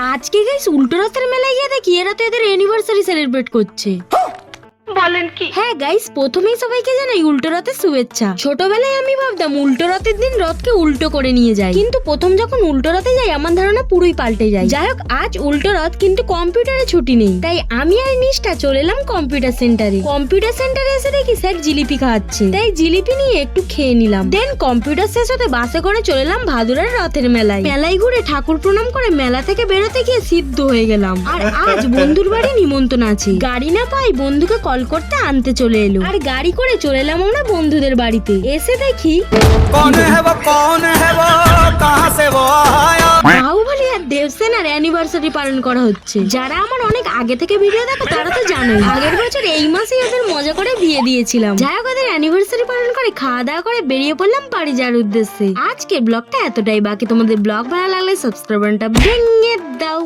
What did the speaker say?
আজকে গাইস উল্টো রথের মেলায় গিয়ে দেখি এরা তো এদের অ্যানিভার্সারি সেলিব্রেট করছে। বলেন কি? হ্যাঁ গাইস, প্রথমেই সবাইকে জানাই উল্টো রথের শুভেচ্ছা। ছোটবেলায় আমি ভাবতাম উল্টো রথের দিন রথকে উল্টো করে নিয়ে যায়, কিন্তু প্রথম যখন উল্টো রথে যাই আমার ধারণা পুরোই পাল্টে যায়। যাই হোক, আজ উল্টো রথ, কিন্তু কম্পিউটারে ছুটি নেই, তাই আমি আর নিষ্ঠা চলে এলাম কম্পিউটার সেন্টারে। কম্পিউটার সেন্টারে এসে দেখি স্যার জিলিপি খাওয়াচ্ছে, তাই জিলিপি নিয়ে একটু খেয়ে নিলাম। দেন কম্পিউটার শেষ হতে বাসে করে চলে এলাম ভাদুরার রথের মেলায়। মেলায় ঘুরে ঠাকুর প্রণাম করে মেলা থেকে বেরোতে গিয়ে সিদ্ধ হয়ে গেলাম। আর আজ বন্ধুর বাড়ি নিমন্ত্রণ আছে, গাড়ি না পাই বন্ধুকে কল করতে আনতে চলে এলো, আর গাড়ি করে চলে এলাম আমরা বন্ধুদের বাড়িতে। এসে দেখি বাহুবলী আর দেবসেনার অ্যানিভার্সারি পালন করা হচ্ছে। যারা আমার অনেক আগে থেকে ভিডিও দেখো তারা তো জানোই, আগের বছর এই মাসেই ওদের মজা করে বিয়ে দিয়েছিলাম। যাই হোক, ওদের অ্যানিভার্সারি পালন করে খাওয়া দাওয়া করে বেরিয়ে পড়লাম বাড়ি যাওয়ার উদ্দেশ্যে। আজকের ব্লগটা এতটাই, বাকি তোমাদের ব্লগ ভালো লাগলে সাবস্ক্রাইব বাটনটা ভেঙে দাও।